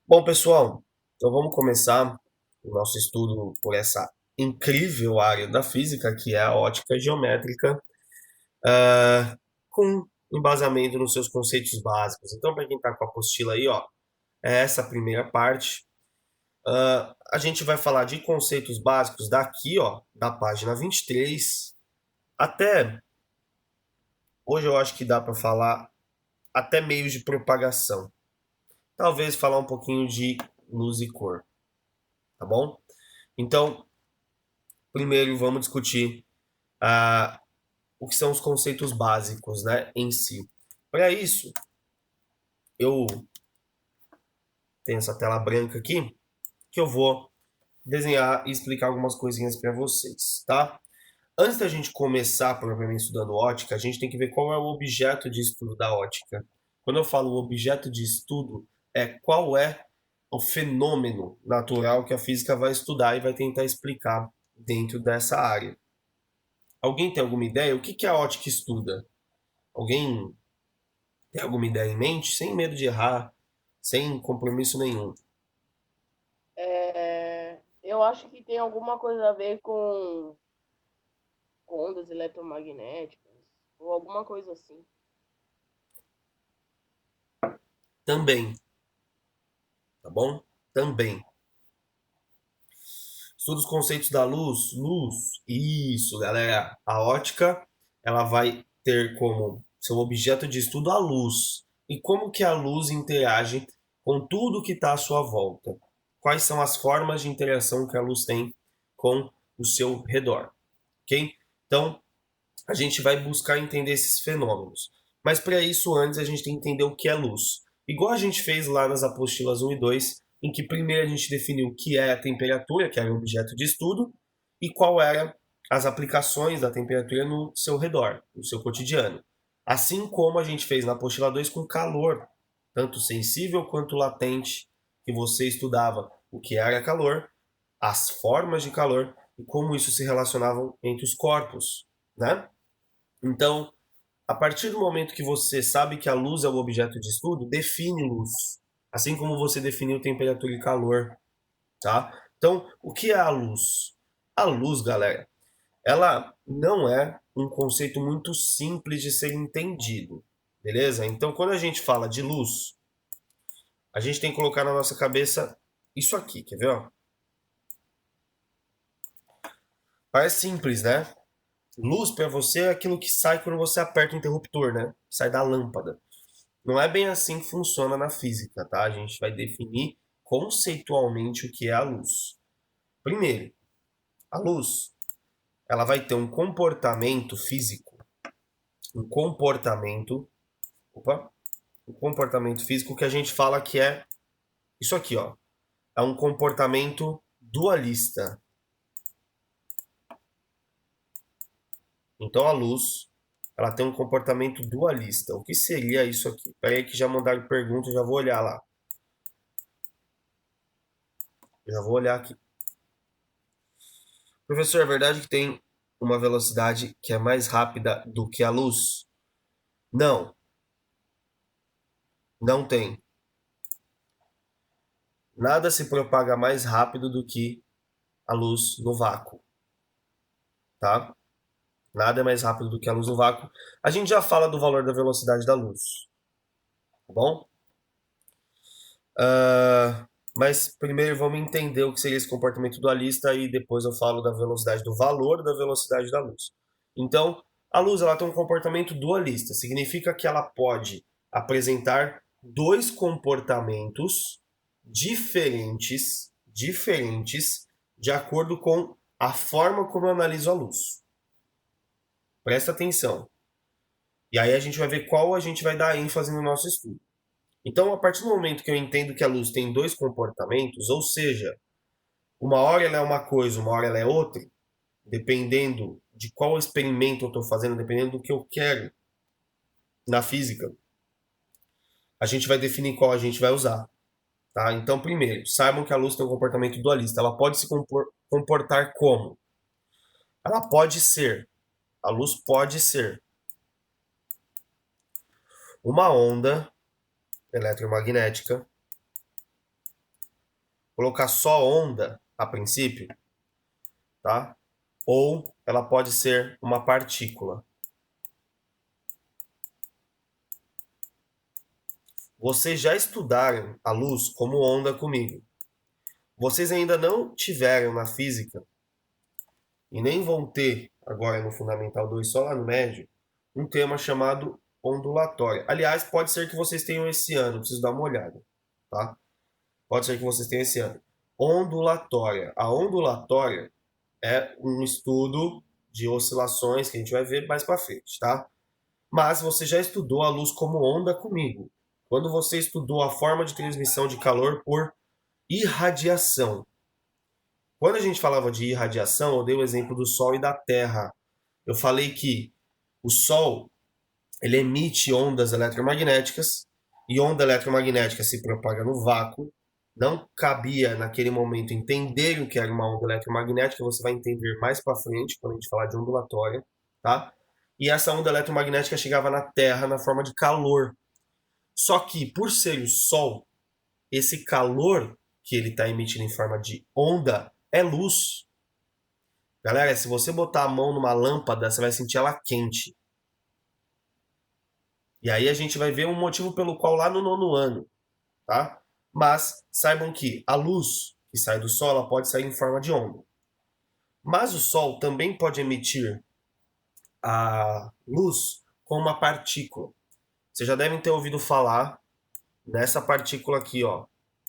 Bom, pessoal, então vamos começar o nosso estudo por essa incrível área da física, que é a ótica geométrica, com embasamento nos seus conceitos básicos. Então, para quem está com a apostila aí, ó, é essa a primeira parte. A gente vai falar de conceitos básicos daqui, ó, da página 23 até hoje eu acho que dá para falar até meios de propagação. Talvez falar um pouquinho de luz e cor, tá bom? Então, primeiro vamos discutir ah, o que são os conceitos básicos, né, em si. Para isso, eu tenho essa tela branca aqui que eu vou desenhar e explicar algumas coisinhas para vocês, tá? Antes da gente começar propriamente estudando ótica, a gente tem que ver qual é o objeto de estudo da ótica. Quando eu falo objeto de estudo, é qual é o fenômeno natural que a física vai estudar e vai tentar explicar dentro dessa área. Alguém tem alguma ideia? O que a ótica estuda? Alguém tem alguma ideia em mente? Sem medo de errar, sem compromisso nenhum. Eu acho que tem alguma coisa a ver com ondas eletromagnéticas ou alguma coisa assim. Também, tá bom? Também. Estuda os conceitos da luz. Luz. Isso, galera. A ótica, ela vai ter como seu objeto de estudo a luz. E como que a luz interage com tudo que está à sua volta. Quais são as formas de interação que a luz tem com o seu redor, ok? Então, a gente vai buscar entender esses fenômenos. Mas para isso, antes, a gente tem que entender o que é luz. Igual a gente fez lá nas apostilas 1 e 2, em que primeiro a gente definiu o que é a temperatura, que era o objeto de estudo, e qual eram as aplicações da temperatura no seu redor, no seu cotidiano. Assim como a gente fez na apostila 2 com calor, tanto sensível quanto latente, que você estudava o que era calor, as formas de calor e como isso se relacionava entre os corpos, né? Então, a partir do momento que você sabe que a luz é o objeto de estudo, define luz. Assim como você definiu temperatura e calor, tá? Então, o que é a luz? A luz, galera, ela não é um conceito muito simples de ser entendido, beleza? Então, quando a gente fala de luz, a gente tem que colocar na nossa cabeça isso aqui, quer ver? Ó? Parece simples, né? Luz para você é aquilo que sai quando você aperta o interruptor, né? Sai da lâmpada. Não é bem assim que funciona na física, tá? A gente vai definir conceitualmente o que é a luz. Primeiro, a luz, ela vai ter um comportamento físico, um comportamento, opa, um comportamento físico que a gente fala que é isso aqui, ó. É um comportamento dualista. Então a luz, ela tem um comportamento dualista. O que seria isso aqui? Peraí que já mandaram pergunta, eu já vou olhar lá. Eu já vou olhar aqui. Professor, é verdade que tem uma velocidade que é mais rápida do que a luz? Não, não tem. Nada se propaga mais rápido do que a luz no vácuo, tá? Nada é mais rápido do que a luz no vácuo. A gente já fala do valor da velocidade da luz, tá bom? Mas primeiro vamos entender o que seria esse comportamento dualista e depois eu falo da velocidade, do valor da velocidade da luz. Então, a luz ela tem um comportamento dualista, significa que ela pode apresentar dois comportamentos diferentes de acordo com a forma como eu analiso a luz. Presta atenção. E aí a gente vai ver qual a gente vai dar ênfase no nosso estudo. Então, a partir do momento que eu entendo que a luz tem dois comportamentos, ou seja, uma hora ela é uma coisa, uma hora ela é outra, dependendo de qual experimento eu estou fazendo, dependendo do que eu quero na física, a gente vai definir qual a gente vai usar. Tá? Então, primeiro, saibam que a luz tem um comportamento dualista. Ela pode se comportar como? Ela pode ser, a luz pode ser uma onda eletromagnética colocar só onda a princípio, tá? Ou ela pode ser uma partícula. Vocês já estudaram a luz como onda comigo. Vocês ainda não tiveram na física, e nem vão ter agora no Fundamental 2, só lá no médio, um tema chamado ondulatória. Aliás, pode ser que vocês tenham esse ano, preciso dar uma olhada, tá? Pode ser que vocês tenham esse ano. Ondulatória. A ondulatória é um estudo de oscilações que a gente vai ver mais para frente, tá? Mas você já estudou a luz como onda comigo. Quando você estudou a forma de transmissão de calor por irradiação. Quando a gente falava de irradiação, eu dei o exemplo do Sol e da Terra. Eu falei que o Sol ele emite ondas eletromagnéticas e onda eletromagnética se propaga no vácuo. Não cabia naquele momento entender o que era uma onda eletromagnética, você vai entender mais para frente quando a gente falar de ondulatória, tá? E essa onda eletromagnética chegava na Terra na forma de calor. Só que por ser o Sol, esse calor que ele está emitindo em forma de onda é luz. Galera, se você botar a mão numa lâmpada, você vai sentir ela quente. E aí a gente vai ver um motivo pelo qual lá no nono ano, tá? Mas saibam que a luz que sai do Sol ela pode sair em forma de onda. Mas o Sol também pode emitir a luz com uma partícula. Vocês já devem ter ouvido falar nessa partícula aqui, ó,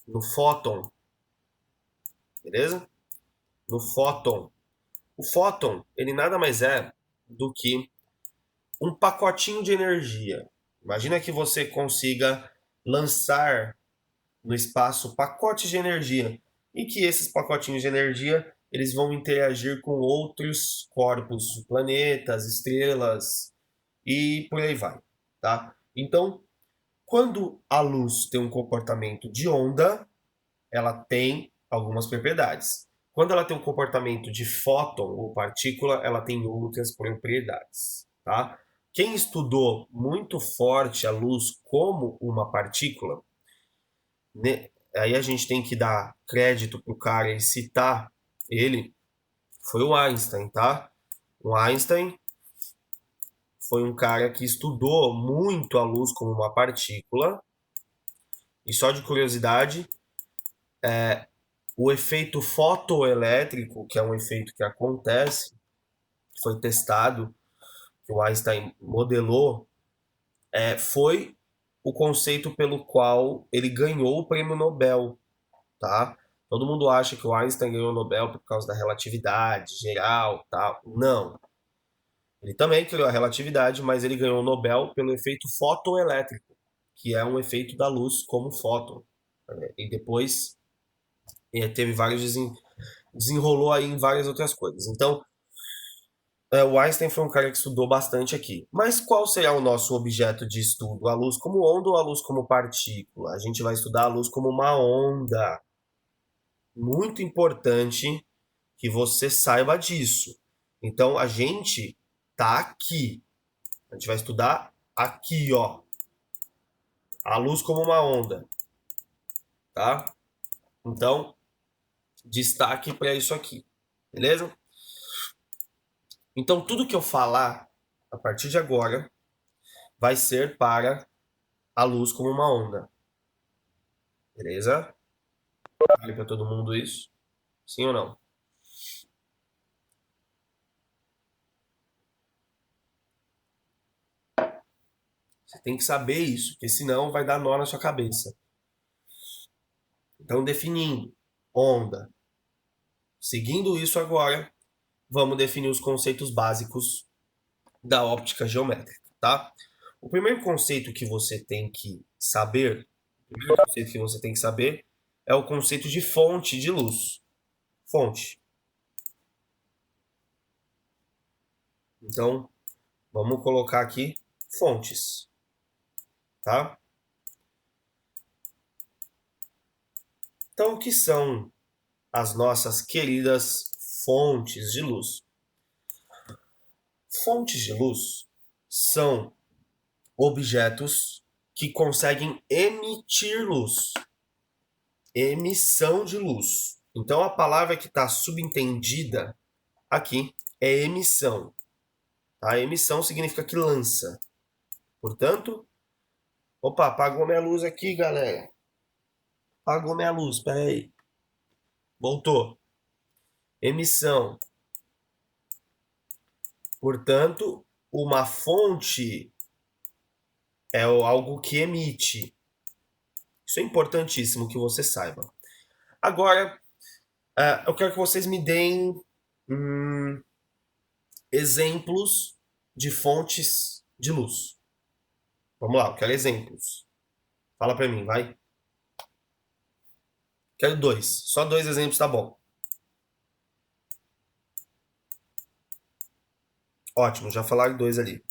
no fóton, beleza? No fóton. O fóton, ele nada mais é do que um pacotinho de energia. Imagina que você consiga lançar no espaço pacotes de energia e que esses pacotinhos de energia eles vão interagir com outros corpos, planetas, estrelas e por aí vai, tá? Então, quando a luz tem um comportamento de onda, ela tem algumas propriedades. Quando ela tem um comportamento de fóton ou partícula, ela tem outras propriedades, tá? Quem estudou muito forte a luz como uma partícula, né, aí a gente tem que dar crédito pro cara e citar ele, foi o Einstein, tá? O Einstein foi um cara que estudou muito a luz como uma partícula. E só de curiosidade, o efeito fotoelétrico, que é um efeito que acontece, que foi testado, que o Einstein modelou, foi o conceito pelo qual ele ganhou o prêmio Nobel, tá? Todo mundo acha que o Einstein ganhou o Nobel por causa da relatividade geral, tal. Não. Ele também criou a relatividade, mas ele ganhou o Nobel pelo efeito fotoelétrico, que é um efeito da luz como fóton. E depois teve vários desenrolou aí em várias outras coisas. Então, o Einstein foi um cara que estudou bastante aqui. Mas qual será o nosso objeto de estudo? A luz como onda ou a luz como partícula? A gente vai estudar a luz como uma onda. Muito importante que você saiba disso. Então, a gente tá aqui. A gente vai estudar aqui, ó. A luz como uma onda, tá? Então, destaque para isso aqui, beleza? Então, tudo que eu falar a partir de agora vai ser para a luz como uma onda, beleza? Vale para todo mundo isso? Sim ou não? Você tem que saber isso, porque senão vai dar nó na sua cabeça. Então, definindo onda. Seguindo isso agora, vamos definir os conceitos básicos da óptica geométrica, tá? O primeiro conceito que você tem que saber, o primeiro conceito que você tem que saber é o conceito de fonte de luz. Fonte. Então, vamos colocar aqui fontes, tá? Então, o que são as nossas queridas fontes de luz? Fontes de luz são objetos que conseguem emitir luz. emissão de luz. Então a palavra que está subentendida aqui é emissão. A emissão significa que lança. Portanto, opa, apagou minha luz aqui, galera. Apagou minha luz, peraí. Voltou. Emissão. Portanto, uma fonte é algo que emite. Isso é importantíssimo que você saiba. Agora, eu quero que vocês me deem exemplos de fontes de luz. Vamos lá, eu quero exemplos. Fala pra mim, vai. Quero dois. Só dois exemplos tá bom. Ótimo, já falaram dois ali.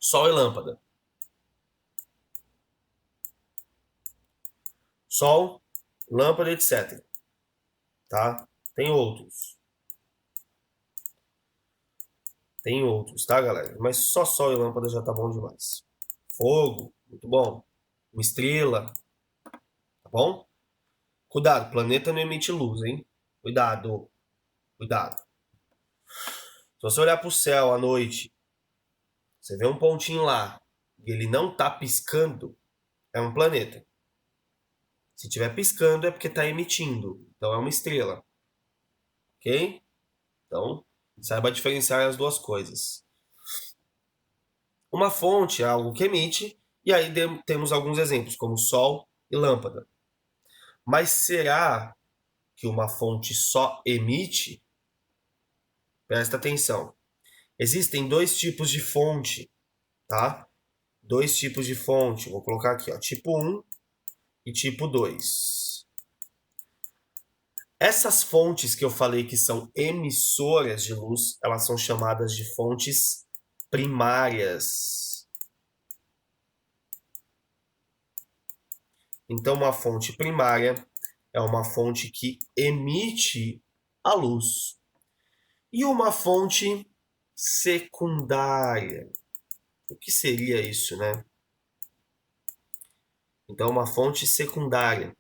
Sol e lâmpada. Sol, lâmpada, etc. Tá? Tem outros. Tem outros, tá, galera? Mas só sol e lâmpada já tá bom demais. Fogo, muito bom. Uma estrela, tá bom? Cuidado, planeta não emite luz, hein? Cuidado, cuidado. Se você olhar pro céu à noite, você vê um pontinho lá e ele não tá piscando, é um planeta. Se tiver piscando é porque tá emitindo, então é uma estrela. Ok? Então, saiba diferenciar as duas coisas. Uma fonte é algo que emite, e aí temos alguns exemplos, como sol e lâmpada. Mas será que uma fonte só emite? Presta atenção. Existem dois tipos de fonte, tá? Dois tipos de fonte. Vou colocar aqui, ó, tipo 1 e tipo 2. Essas fontes que eu falei que são emissoras de luz, elas são chamadas de fontes primárias. Então, uma fonte primária é uma fonte que emite a luz. E uma fonte secundária. O que seria isso, né? Então, uma fonte secundária.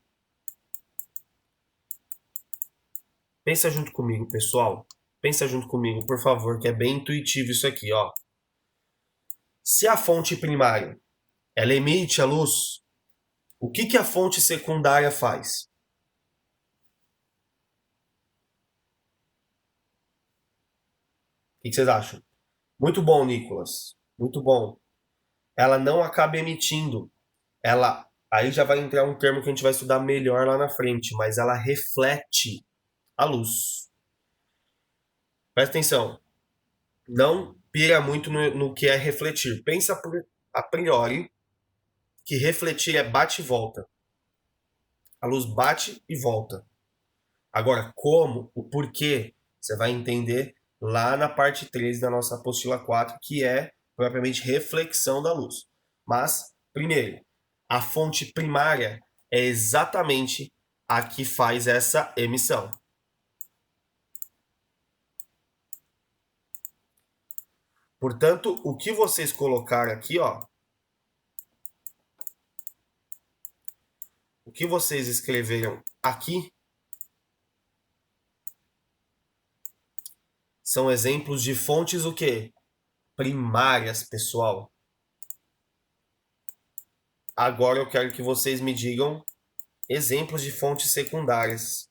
Pensa junto comigo, pessoal. Pensa junto comigo, por favor, que é bem intuitivo isso aqui, ó. Se a fonte primária, ela emite a luz, o que a fonte secundária faz? O que vocês acham? Muito bom, Nicolas. Muito bom. Ela não acaba emitindo. Ela, aí já vai entrar um termo que a gente vai estudar melhor lá na frente, mas ela reflete a luz. Presta atenção. Não pira muito no que é refletir. Pensa a priori que refletir é bate e volta. A luz bate e volta. Agora, como, o porquê, você vai entender lá na parte 3 da nossa apostila 4, que é propriamente reflexão da luz. Mas, primeiro, a fonte primária é exatamente a que faz essa emissão. Portanto, o que vocês colocaram aqui, ó, o que vocês escreveram aqui são exemplos de fontes o quê? Primárias, pessoal. Agora eu quero que vocês me digam exemplos de fontes secundárias.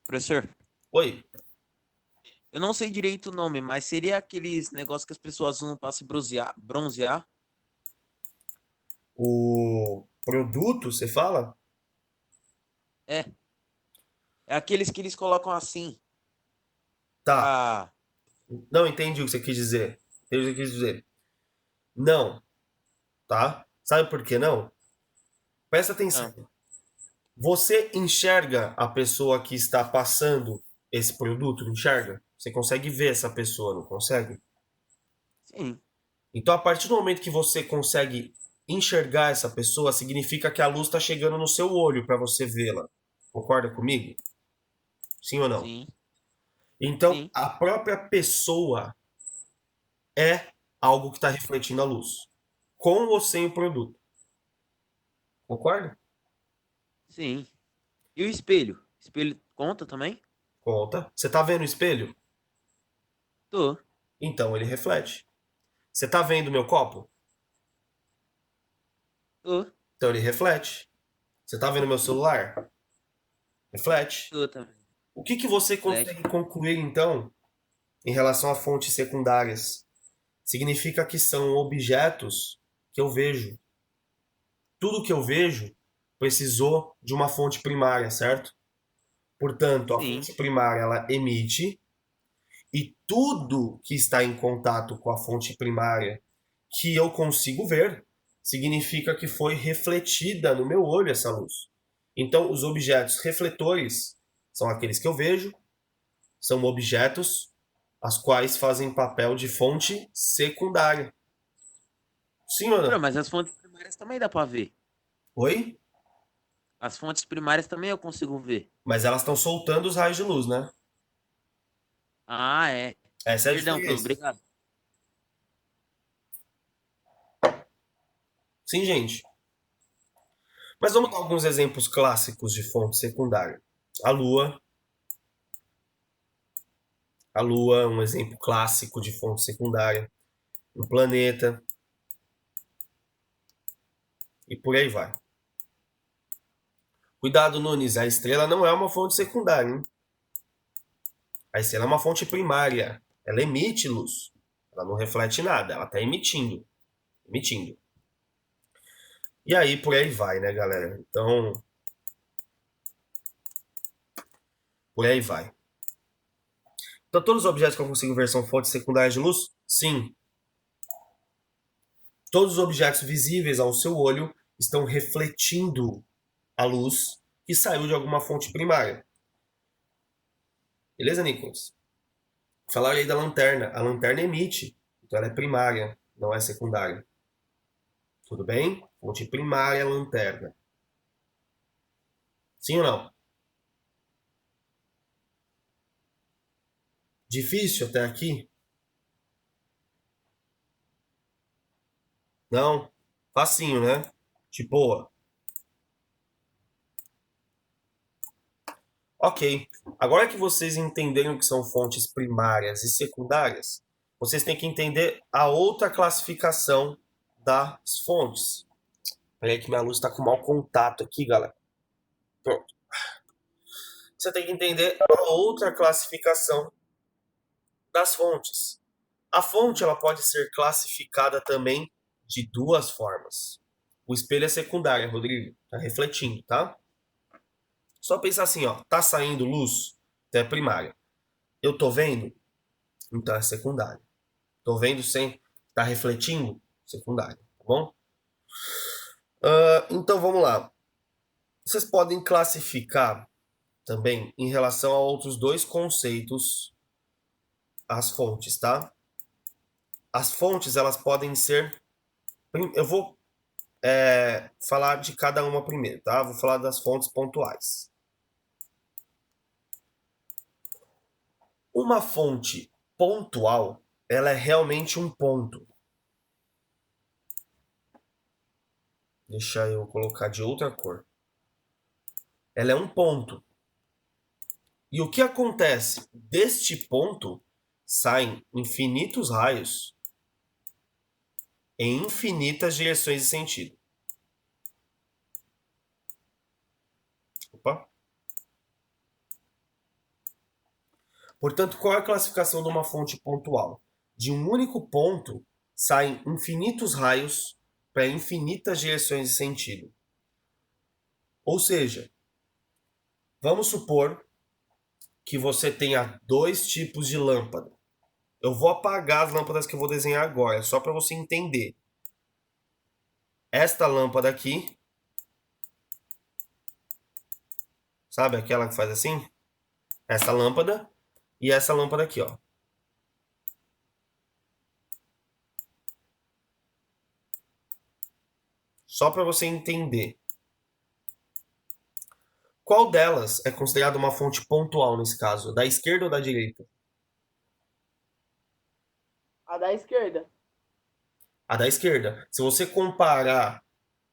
Professor, Oi, eu não sei direito o nome, mas seria aqueles negócios que as pessoas usam para se bronzear? o produto, você fala? É, é aqueles que eles colocam assim, Tá. pra... Não entendi o que você quis dizer. Entendi o que você quis dizer. Não, tá? Sabe por que não? Presta atenção. Ah, Você enxerga a pessoa que está passando esse produto? Não enxerga? Você consegue ver essa pessoa, não consegue? sim, Então, a partir do momento que você consegue enxergar essa pessoa, significa que a luz está chegando no seu olho para você vê-la. Concorda comigo? Sim ou não? sim, Então, sim. a própria pessoa é algo que está refletindo a luz, com ou sem o produto. Concorda? Sim. E o espelho? Espelho conta também? Conta. Você está vendo o espelho? Tô. Então ele reflete. Você está vendo o meu copo? Tô. Então ele reflete. Você está vendo o meu celular? Reflete. Tô também. O que você Flash. consegue concluir, então, em relação a fontes secundárias? Significa que são objetos que eu vejo. Tudo que eu vejo precisou de uma fonte primária, certo? Portanto, a Sim. fonte primária ela emite e tudo que está em contato com a fonte primária que eu consigo ver significa que foi refletida no meu olho essa luz. Então, os objetos refletores são aqueles que eu vejo, são objetos as quais fazem papel de fonte secundária. Sim ou Pô, não? mas as fontes primárias também dá pra ver. Oi? As fontes primárias também eu consigo ver. Mas elas estão soltando os raios de luz, né? Ah, é. Essa é a Perdão, pô, diferença. obrigado. Sim, gente. Mas vamos dar alguns exemplos clássicos de fonte secundária. A Lua. A Lua é um exemplo clássico de fonte secundária. Um planeta. E por aí vai. Cuidado, Nunes. A estrela não é uma fonte secundária, hein? A estrela é uma fonte primária. Ela emite luz. Ela não reflete nada. Ela está emitindo. Emitindo. E aí, por aí vai, né, galera? Então, por aí vai. Então, todos os objetos que eu consigo ver são fontes secundárias de luz? Sim. Todos os objetos visíveis ao seu olho estão refletindo a luz que saiu de alguma fonte primária. Beleza, Nicholas? Falaram aí da lanterna. A lanterna emite, então ela é primária, não é secundária. Tudo bem? Fonte primária, lanterna. Sim ou não? Difícil até aqui? Não? Facinho, né? De boa. Ok. Agora que vocês entenderam o que são fontes primárias e secundárias, vocês têm que entender a outra classificação das fontes. Peraí que minha luz está com mau contato aqui, galera. Pronto. Você tem que entender a outra classificação das fontes. A fonte ela pode ser classificada também de duas formas. O espelho é secundário, Rodrigo. Tá refletindo, tá? Só pensar assim, ó. Tá saindo luz? Então é primária. Eu tô vendo? Então é secundário. Tô vendo sem? Tá refletindo? Secundário, tá bom? Então vamos lá. Vocês podem classificar também em relação a outros dois conceitos as fontes, tá? As fontes elas podem ser. Eu vou falar de cada uma primeiro, tá? Vou falar das fontes pontuais. Uma fonte pontual, ela é realmente um ponto. Deixa eu colocar de outra cor. Ela é um ponto. E o que acontece? Deste ponto saem infinitos raios em infinitas direções de sentido. Opa. Portanto, qual é a classificação de uma fonte pontual? De um único ponto saem infinitos raios para infinitas direções de sentido. Ou seja, vamos supor que você tenha dois tipos de lâmpada. Eu vou apagar as lâmpadas que eu vou desenhar agora, só para você entender. Esta lâmpada aqui, sabe aquela que faz assim? Essa lâmpada e essa lâmpada aqui, ó. Só para você entender. Qual delas é considerada uma fonte pontual nesse caso? Da esquerda ou da direita? A da esquerda. A da esquerda. Se você comparar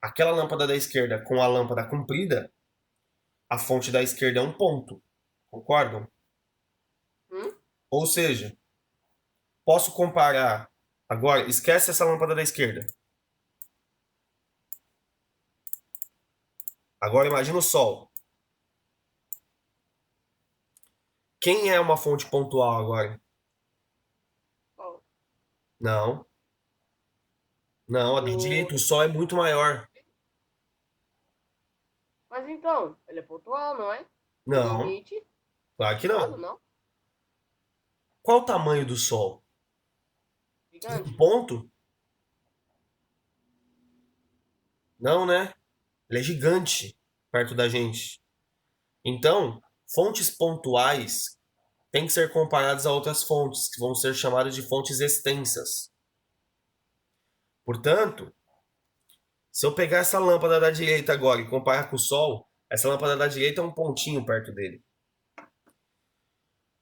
aquela lâmpada da esquerda com a lâmpada comprida, a fonte da esquerda é um ponto. Concordam? Hum? Ou seja, posso comparar. Agora, esquece essa lâmpada da esquerda. Agora imagina o Sol. Quem é uma fonte pontual agora? Ó, Não, não, a da o... direita. O Sol é muito maior. Mas então, ele é pontual, não é? No Não, limite. claro que Nada, não. não? Qual o tamanho do Sol? Um Gigante. ponto? Não, né? Ele é gigante perto da gente. Então, fontes pontuais têm que ser comparadas a outras fontes, que vão ser chamadas de fontes extensas. Portanto, se eu pegar essa lâmpada da direita agora e comparar com o Sol, essa lâmpada da direita é um pontinho perto dele.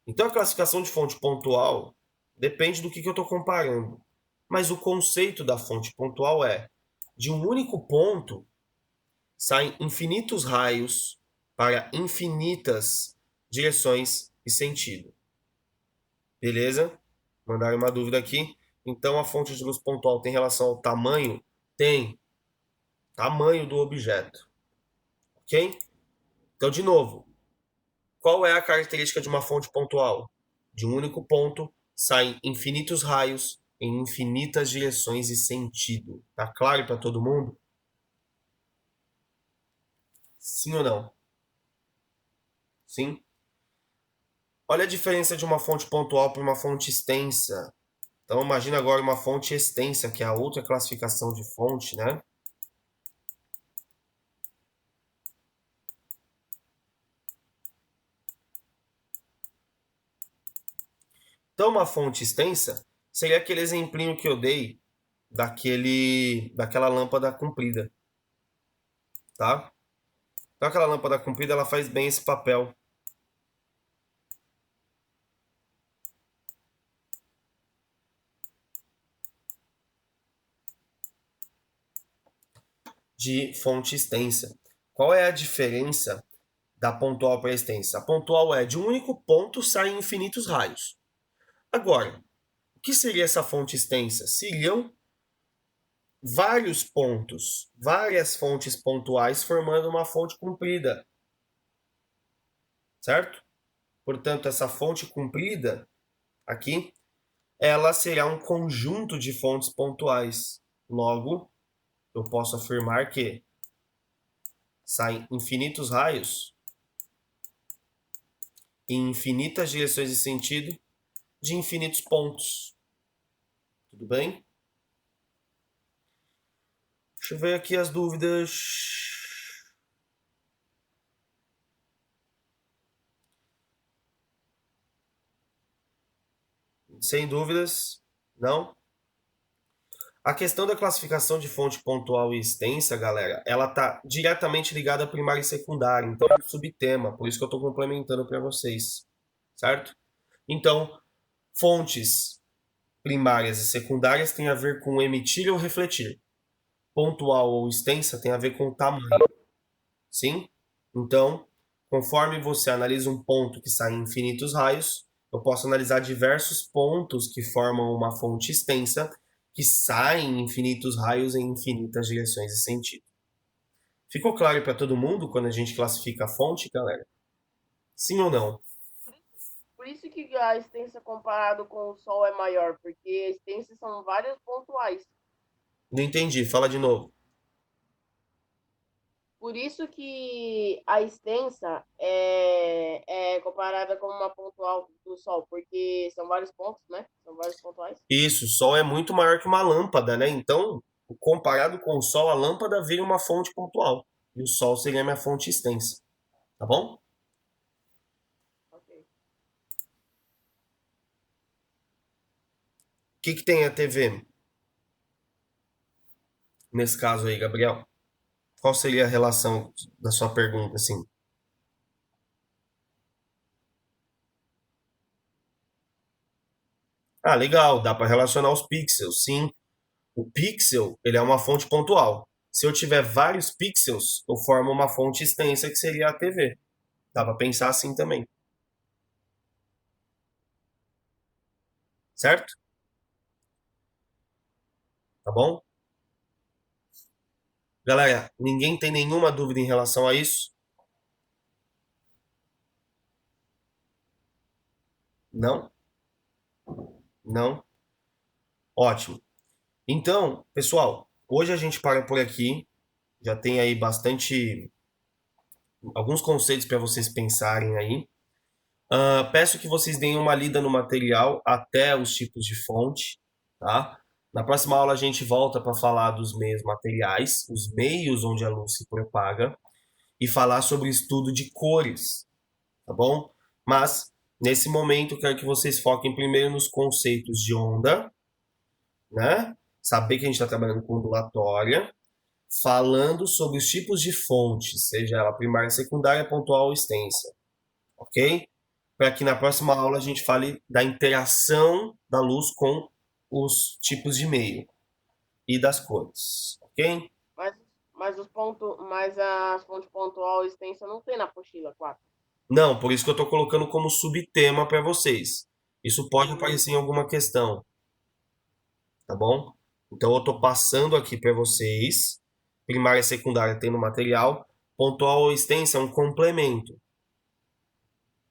Então, a classificação de fonte pontual depende do que eu estou comparando. Mas o conceito da fonte pontual é: de um único ponto saem infinitos raios para infinitas direções e sentido. Beleza? Mandaram uma dúvida aqui. Então, a fonte de luz pontual tem relação ao tamanho? Tem. Tamanho do objeto. Ok? Então, de novo, qual é a característica de uma fonte pontual? De um único ponto saem infinitos raios em infinitas direções e sentido. Tá claro para todo mundo? Sim ou não? Sim? Olha a diferença de uma fonte pontual para uma fonte extensa. Então imagina agora uma fonte extensa, que é a outra classificação de fonte, né? Então uma fonte extensa seria aquele exemplinho que eu dei daquela lâmpada comprida, tá? Então aquela lâmpada comprida ela faz bem esse papel. De fonte extensa. Qual é a diferença da pontual para a extensa? A pontual é de um único ponto saem infinitos raios. Agora, o que seria essa fonte extensa? Seriam vários pontos, várias fontes pontuais formando uma fonte comprida, certo? Portanto, essa fonte comprida aqui, ela será um conjunto de fontes pontuais. Logo, eu posso afirmar que saem infinitos raios em infinitas direções de sentido de infinitos pontos. Tudo bem? Deixa eu ver aqui as dúvidas. Sem dúvidas, não? A questão da classificação de fonte pontual e extensa, galera, ela está diretamente ligada à primária e secundária, então é um subtema, por isso que eu estou complementando para vocês, certo? Então, fontes primárias e secundárias têm a ver com emitir ou refletir. Pontual ou extensa tem a ver com tamanho, sim? Então, conforme você analisa um ponto que sai em infinitos raios, eu posso analisar diversos pontos que formam uma fonte extensa que saem em infinitos raios em infinitas direções e sentido. Ficou claro para todo mundo quando a gente classifica a fonte, galera? Sim ou não? Por isso que a extensa comparado com o Sol é maior, porque extensas são várias pontuais. Não entendi, fala de novo. Por isso que a extensa é comparada com uma pontual do Sol, porque são vários pontos, né? São vários pontuais. Isso, o Sol é muito maior que uma lâmpada, né? Então, comparado com o Sol, a lâmpada vira uma fonte pontual. E o Sol seria a minha fonte extensa. Tá bom? O Ok. que tem a TV nesse caso aí, Gabriel? Qual seria a relação da sua pergunta, assim? Ah, legal, dá para relacionar os pixels, sim. O pixel, ele é uma fonte pontual. Se eu tiver vários pixels, eu formo uma fonte extensa que seria a TV. Dá para pensar assim também, certo? Tá bom? Galera, ninguém tem nenhuma dúvida em relação a isso? Não? Não? Ótimo. Então, pessoal, hoje a gente para por aqui. Já tem aí bastante, alguns conceitos para vocês pensarem aí. Peço que vocês deem uma lida no material até os tipos de fonte, tá? Na próxima aula a gente volta para falar dos meios materiais, os meios onde a luz se propaga, e falar sobre o estudo de cores, tá bom? Mas, nesse momento, eu quero que vocês foquem primeiro nos conceitos de onda, né? Saber que a gente está trabalhando com ondulatória, falando sobre os tipos de fontes, seja ela primária, secundária, pontual ou extensa, ok? Para que na próxima aula a gente fale da interação da luz com os tipos de meio e das cores, ok? Mas, mas a fonte pontual extensa não tem na apostila 4. Não, por isso que eu estou colocando como subtema para vocês. Isso pode Hum, aparecer em alguma questão, tá bom? Então eu estou passando aqui para vocês. Primária e secundária tem no material. Pontual ou extensa é um complemento,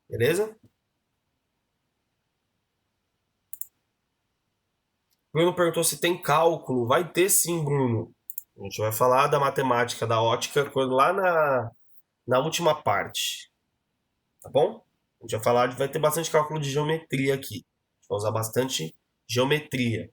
beleza? Bruno perguntou se tem cálculo. Vai ter sim, Bruno. A gente vai falar da matemática da ótica quando lá na última parte, tá bom? A gente vai falar, vai ter bastante cálculo de geometria aqui. A gente vai usar bastante geometria.